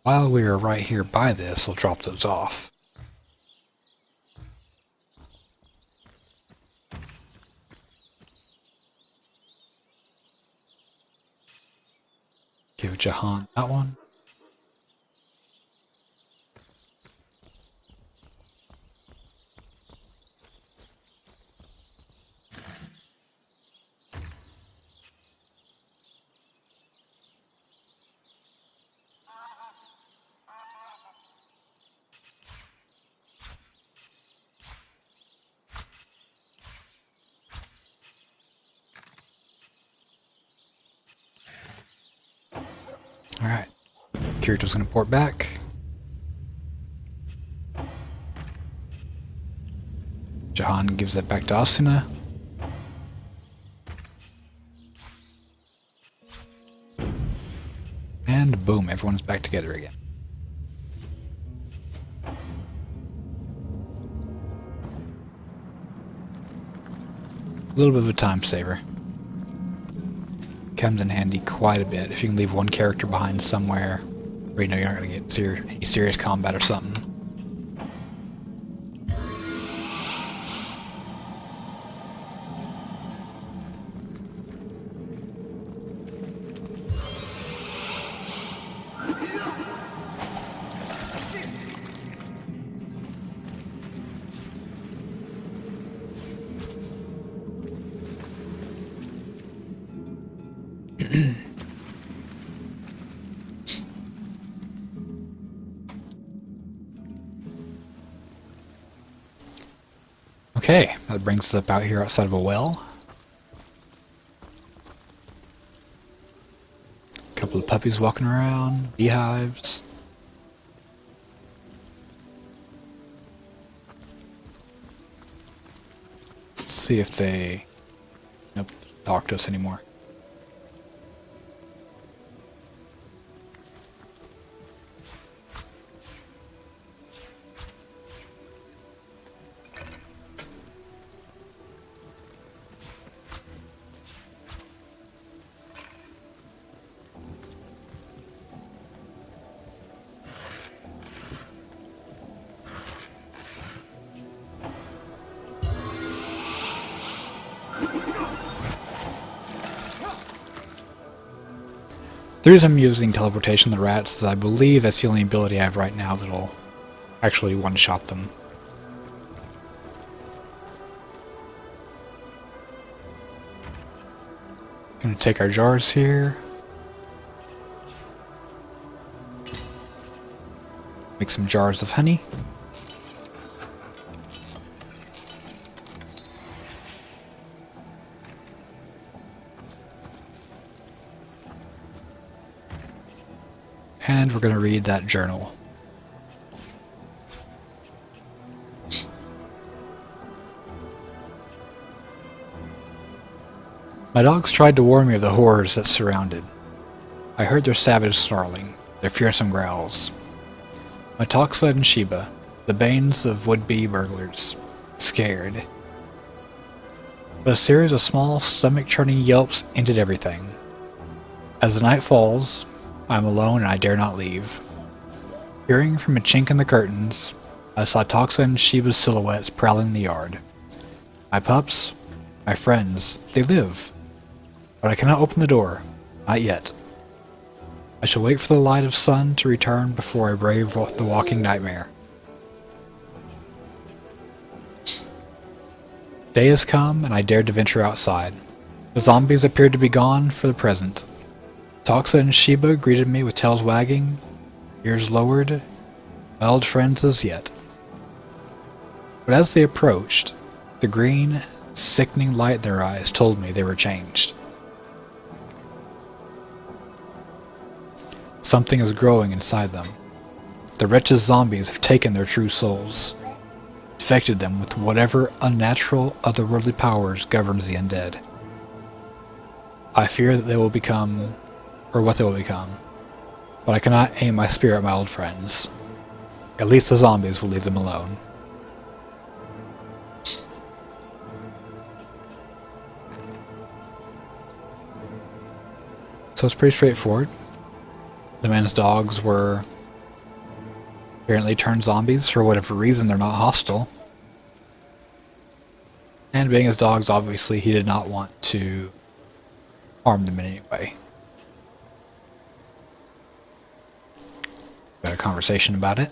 While we are right here by this, I'll drop those off. Give Jahan that one. Alright. Kirito's gonna port back. Jahan gives that back to Asuna. And boom, everyone's back together again. A little bit of a time saver. Comes in handy quite a bit if you can leave one character behind somewhere where you know you're not going to get any serious combat or something. Okay, that brings us up out here outside of a well. A couple of puppies walking around, beehives. Let's see if they talk to us anymore. The reason I'm using teleportation on the rats is I believe that's the only ability I have right now that'll actually one-shot them. Gonna take our jars here. Make some jars of honey. And we're going to read that journal. My dogs tried to warn me of the horrors that surrounded. I heard their savage snarling, their fearsome growls. My Toxled and Sheba, the banes of would-be burglars, scared. But a series of small, stomach-churning yelps ended everything. As the night falls, I am alone and I dare not leave. Peering from a chink in the curtains, I saw Toxa and Sheba's silhouettes prowling the yard. My pups, my friends, they live. But I cannot open the door. Not yet. I shall wait for the light of sun to return before I brave the walking nightmare. Day has come and I dared to venture outside. The zombies appeared to be gone for the present. Toxa and Sheba greeted me with tails wagging, ears lowered, my old friends as yet. But as they approached, the green, sickening light in their eyes told me they were changed. Something is growing inside them. The wretched zombies have taken their true souls, infected them with whatever unnatural, otherworldly powers governs the undead. I fear that they will become or what they will become, but I cannot aim my spear at my old friends. At least the zombies will leave them alone. So it's pretty straightforward. The men's dogs were apparently turn zombies. For whatever reason, they're not hostile. And being his dogs, obviously he did not want to harm them in any way. Got a conversation about it.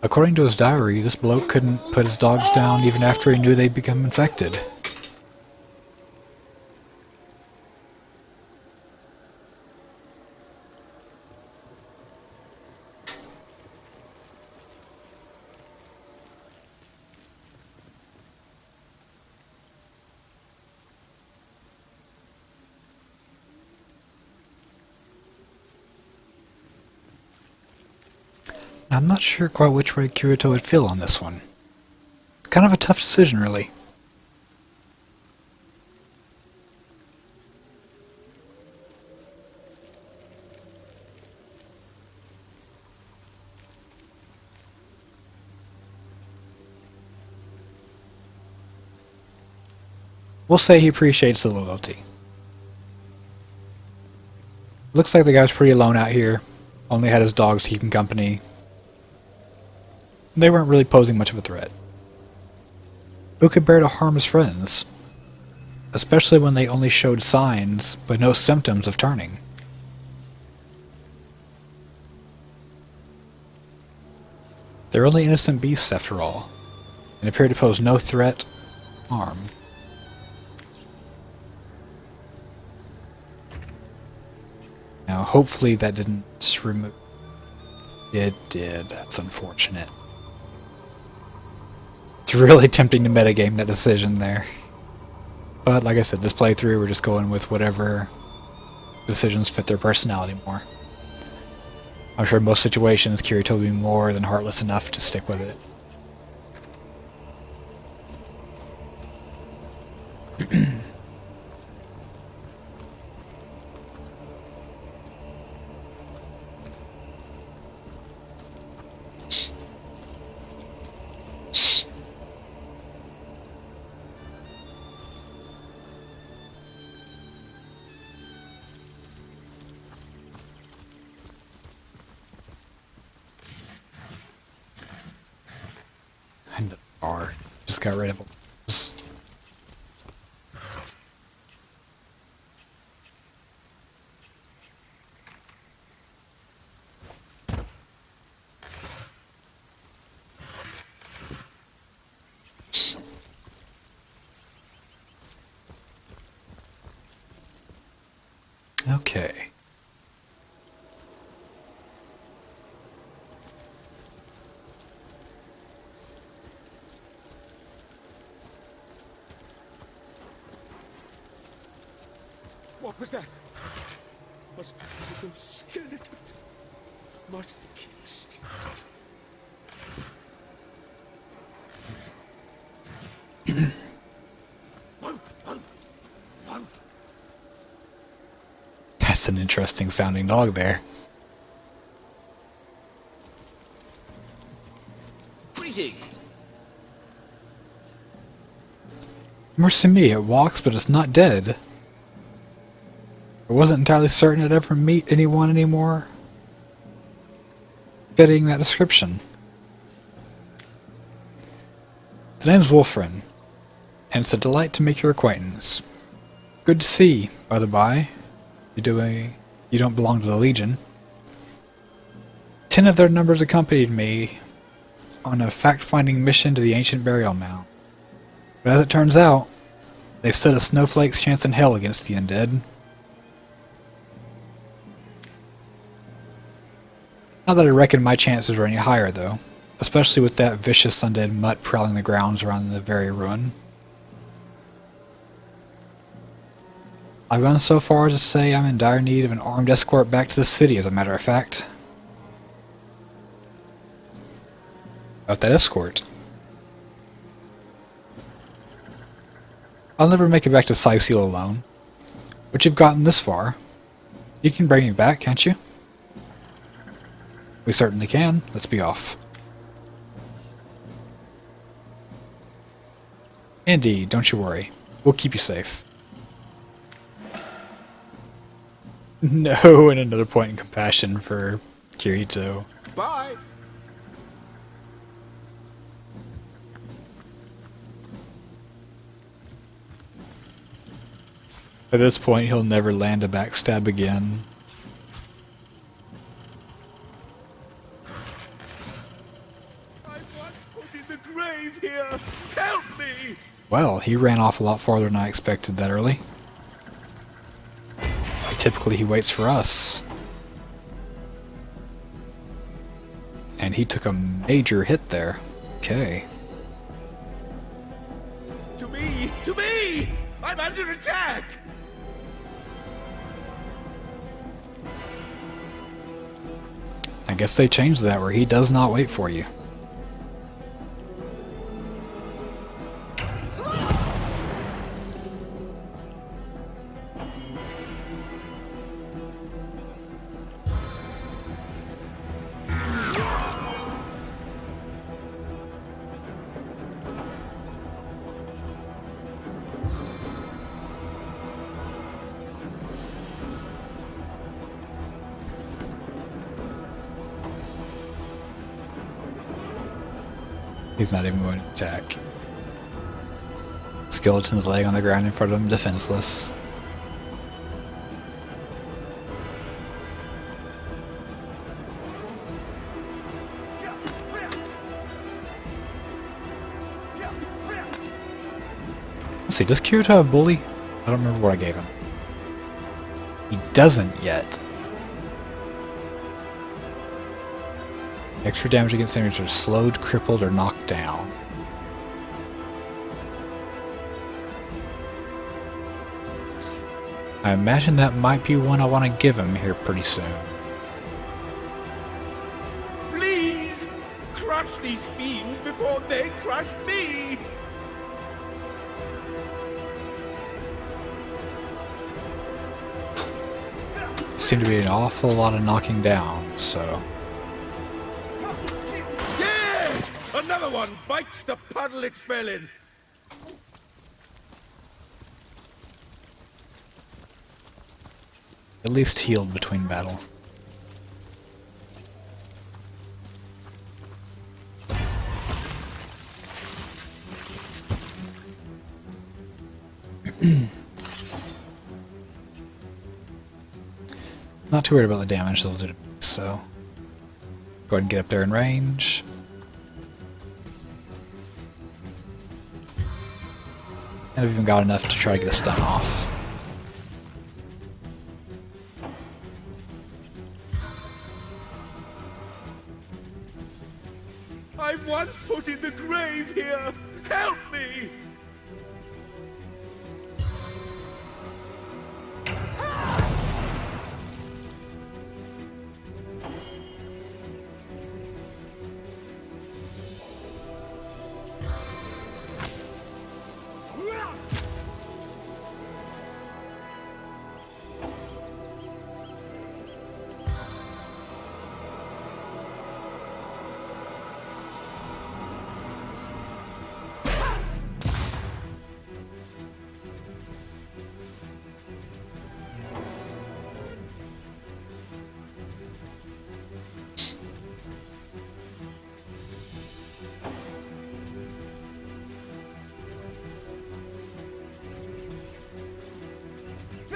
According to his diary, this bloke couldn't put his dogs down even after he knew they'd become infected. I'm not sure quite which way Kirito would feel on this one. Kind of a tough decision, really. We'll say he appreciates the loyalty. Looks like the guy's pretty alone out here. Only had his dogs to keep him company. They weren't really posing much of a threat. Who could bear to harm his friends? Especially when they only showed signs, but no symptoms of turning. They're only innocent beasts after all, and appear to pose no threat, harm. Now, hopefully that didn't remove... It did. That's unfortunate. It's really tempting to metagame that decision there. But like I said, this playthrough, we're just going with whatever decisions fit their personality more. I'm sure in most situations, Kirito will be more than heartless enough to stick with it. And the bar. Just got rid of those. Okay. What was that? Must be one of those skeletons. Must keep still. That's an interesting sounding dog there. Greetings. Mercy me, it walks, but it's not dead. I wasn't entirely certain I'd ever meet anyone anymore fitting that description. The name's Wolfrin, and it's a delight to make your acquaintance. Good to see, by the by. You don't belong to the Legion. 10 of their numbers accompanied me on a fact-finding mission to the ancient burial mound. But as it turns out, they stood a snowflake's chance in hell against the undead. Not that I reckon my chances are any higher, though, especially with that vicious undead mutt prowling the grounds around the very ruin. I've gone so far as to say I'm in dire need of an armed escort back to the city, as a matter of fact. About that escort. I'll never make it back to Syceal alone, but you've gotten this far. You can bring me back, can't you? We certainly can. Let's be off. Indeed, don't you worry. We'll keep you safe. No, and another point in compassion for Kirito. Bye. At this point, he'll never land a backstab again. I'm 1 foot in the grave here. Help me! Well, he ran off a lot farther than I expected that early. Typically, he waits for us. And he took a major hit there. Okay. To me! To me! I'm under attack! I guess they changed that where he does not wait for you. He's not even going to attack. Skeleton's laying on the ground in front of him, defenseless. Let's see, does Kirito have Bully? I don't remember what I gave him. He doesn't yet. Extra damage against enemies are slowed, crippled, or knocked down. I imagine that might be one I want to give him here pretty soon. Please! Crush these fiends before they crush me! Seemed to be an awful lot of knocking down, so... Yes! Another one bites the puddle it fell in! At least healed between battle. Not too worried about the damage they'll do to me, so... Go ahead and get up there in range. And I've even got enough to try to get a stun off. I'm 1 foot in the grave here! Help me!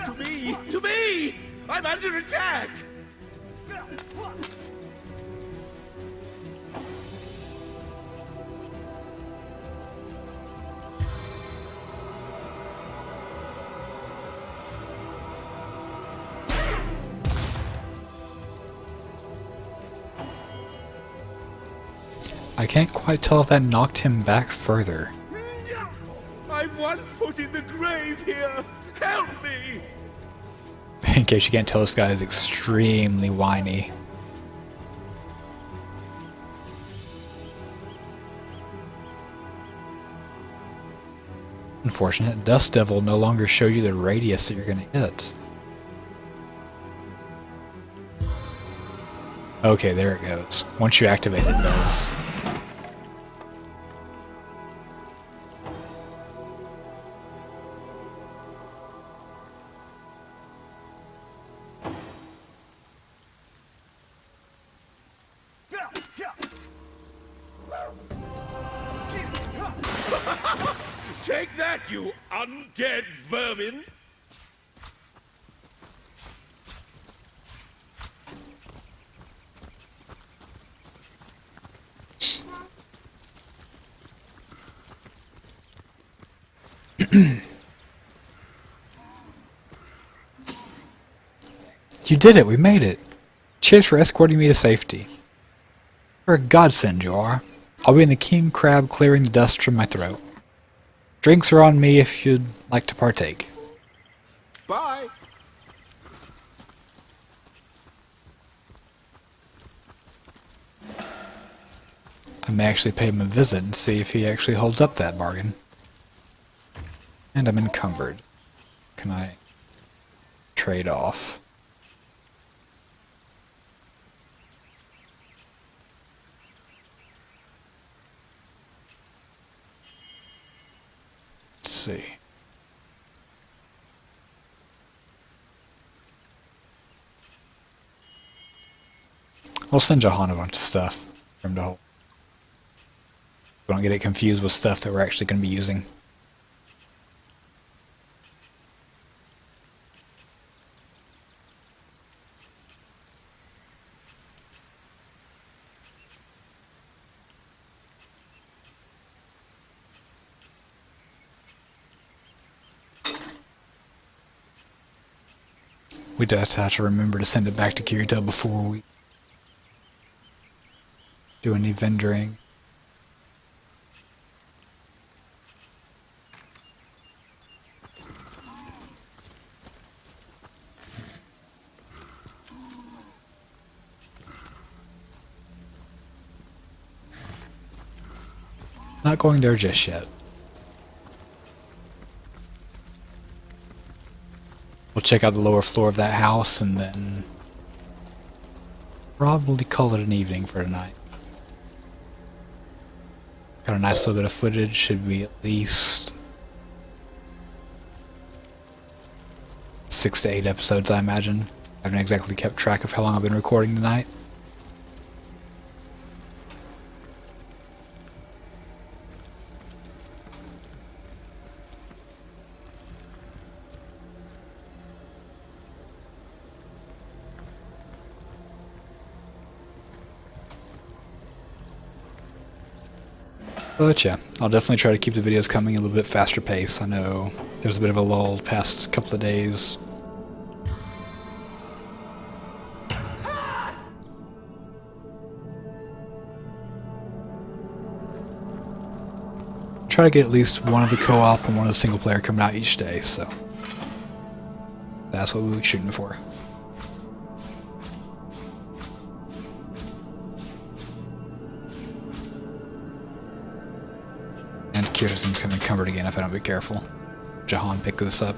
To me! To me! I'm under attack! I can't quite tell if that knocked him back further. I'm 1 foot in the grave here! Help me! In case you can't tell, this guy is extremely whiny. Unfortunate, Dust Devil no longer shows you the radius that you're going to hit. Okay, there it goes. Once you activate it, it does. that, you undead vermin? You did it! We made it! Cheers for escorting me to safety. You're a godsend, you are. I'll be in the king crab clearing the dust from my throat. Drinks are on me if you'd like to partake. Bye. I may actually pay him a visit and see if he actually holds up that bargain. And I'm encumbered. Can I trade off? Let's see. We'll send Jahan a bunch of stuff for him to hold. We don't get it confused with stuff that we're actually going to be using. We just have to remember to send it back to Kirito before we do any vendoring. Not going there just yet. We'll check out the lower floor of that house and then probably call it an evening for tonight. Got a nice little bit of footage, should be at least 6 to 8 episodes, I imagine. I haven't exactly kept track of how long I've been recording tonight. But yeah, I'll definitely try to keep the videos coming a little bit faster pace. I know there's a bit of a lull past couple of days. Try to get at least one of the co-op and one of the single player coming out each day, so that's what we'll be shooting for. And Kira's gonna come encumbered again if I don't be careful. Jahan picked this up.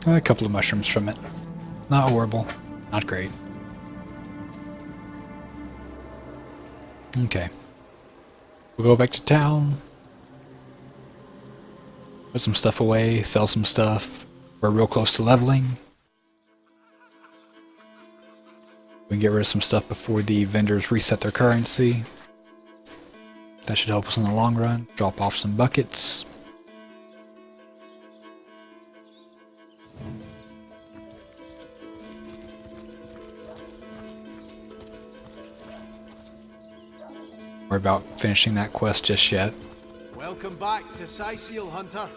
A couple of mushrooms from it. Not horrible. Not great. Okay. We'll go back to town. Put some stuff away, sell some stuff. We're real close to leveling. We can get rid of some stuff before the vendors reset their currency. That should help us in the long run. Drop off some buckets. We're about finishing that quest just yet. Welcome back to Seal Hunter.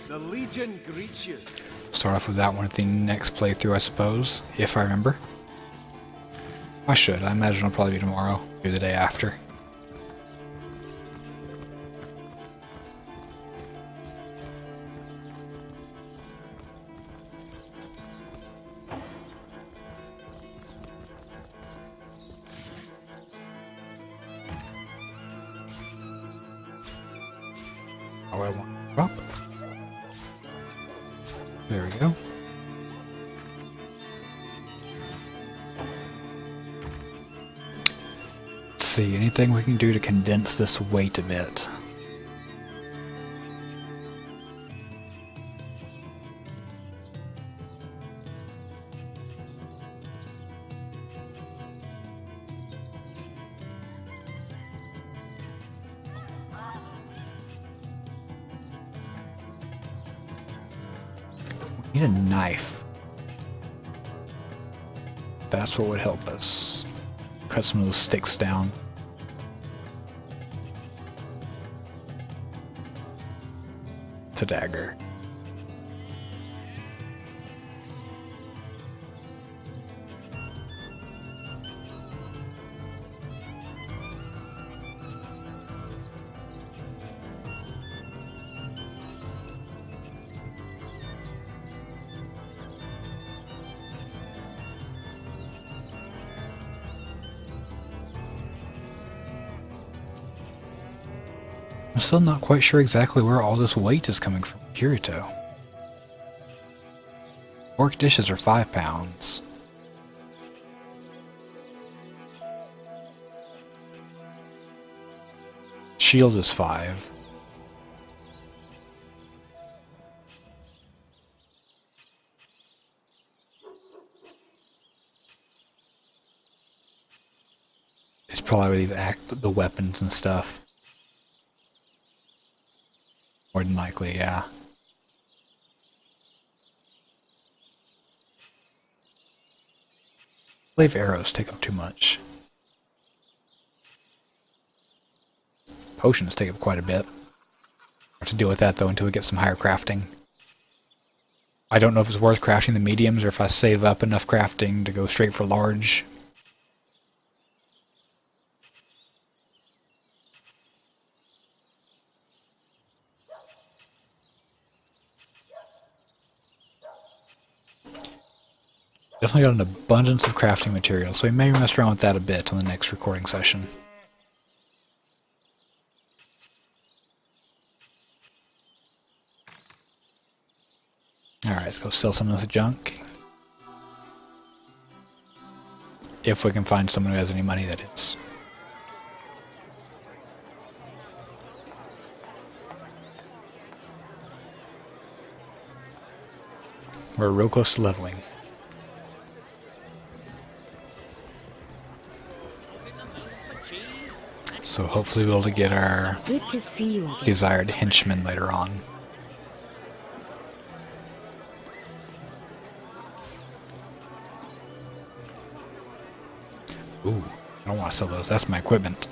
The Legion greets you. Start off with that one at the next playthrough, I suppose, if I remember. I should. I imagine it'll probably be tomorrow, or the day after. how I want to drop. There we go. Let's see, anything we can do to condense this weight a bit. We need a knife. That's what would help us. Cut some of those sticks down. It's a dagger. I'm still not quite sure exactly where all this weight is coming from. Kirito. Pork dishes are 5 pounds. Shield is 5. It's probably the weapons and stuff. More than likely, yeah. I believe arrows take up too much. Potions take up quite a bit. Have to deal with that though until we get some higher crafting. I don't know if it's worth crafting the mediums or if I save up enough crafting to go straight for large. Definitely got an abundance of crafting material, so we may mess around with that a bit on the next recording session. Alright, let's go sell some of this junk. If we can find someone who has any money, that is. We're real close to leveling. So hopefully we'll be able to get our Good to see you again. desired henchmen later on. Ooh, I don't want to sell those. That's my equipment.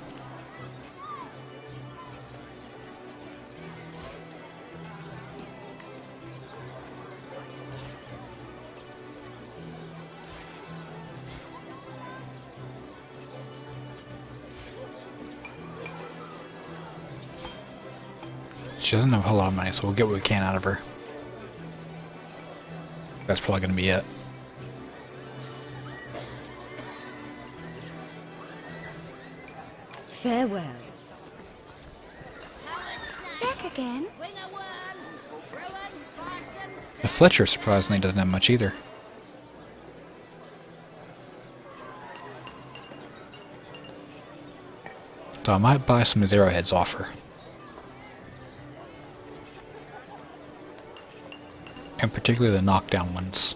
She doesn't have a whole lot of money, so we'll get what we can out of her. That's probably going to be it. Farewell. Back again. The Fletcher surprisingly doesn't have much either. So I might buy some of his arrowheads off her. And particularly the knockdown ones.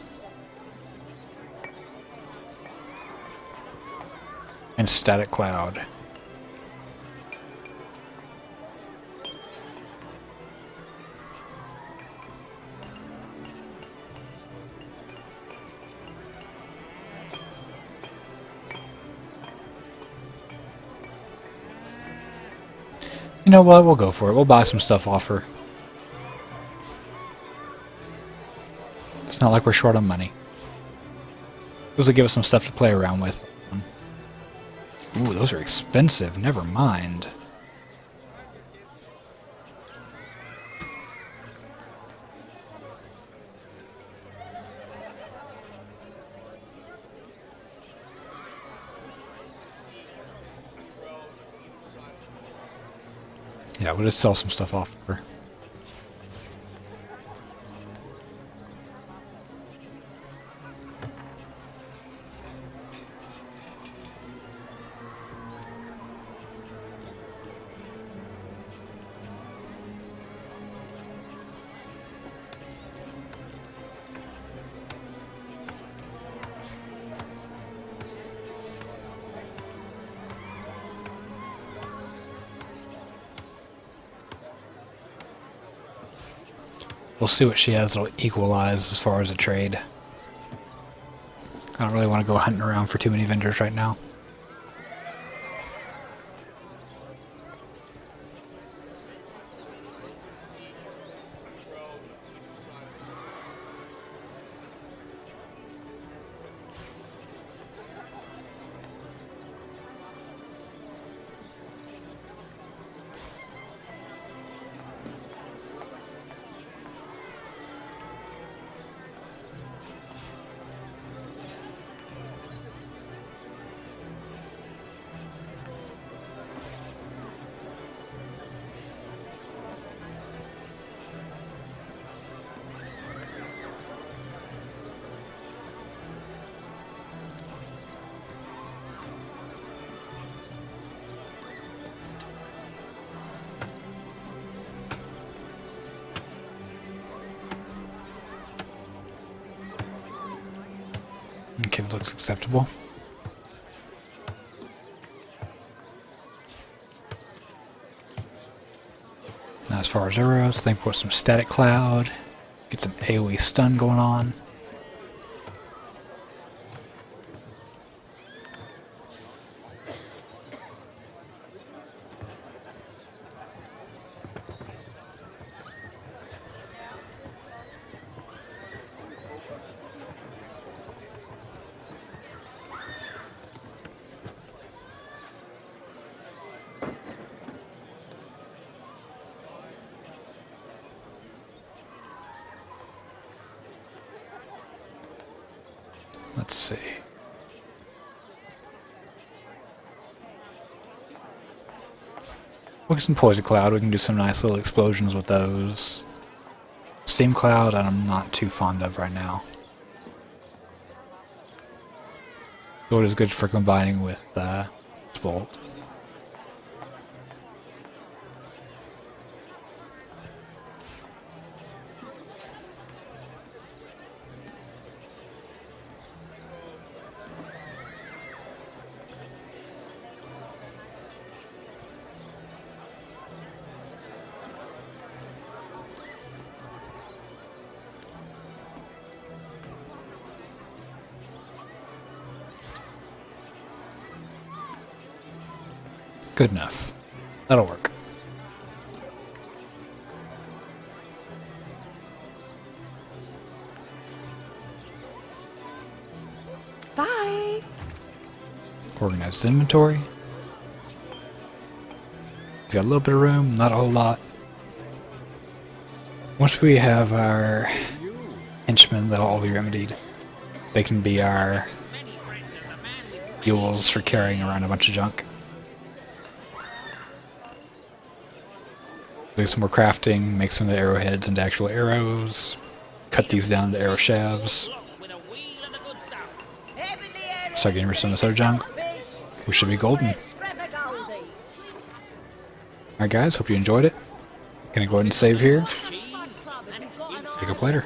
And static cloud. You know what? We'll go for it. We'll buy some stuff off her. It's not like we're short on money. This will give us some stuff to play around with. Ooh, those are expensive. Never mind. Yeah, we'll just sell some stuff off her. We'll see what she has that'll equalize as far as a trade. I don't really want to go hunting around for too many vendors right now. Okay, looks acceptable. Now as far as arrows, I think put some static cloud, get some AoE stun going on. Let's see. Look at some poison cloud. We can do some nice little explosions with those. Steam cloud, I'm not too fond of right now. Gold is good for combining with Bolt. Good enough. That'll work. Bye. Organize inventory. He's got a little bit of room, not a whole lot. Once we have our henchmen, that'll all be remedied. They can be our mules for carrying around a bunch of junk. Do some more crafting, make some of the arrowheads into actual arrows, cut these down to arrow shafts. Start getting rid of some of this other junk. We should be golden. Alright guys, hope you enjoyed it. Gonna go ahead and save here. Pick up later.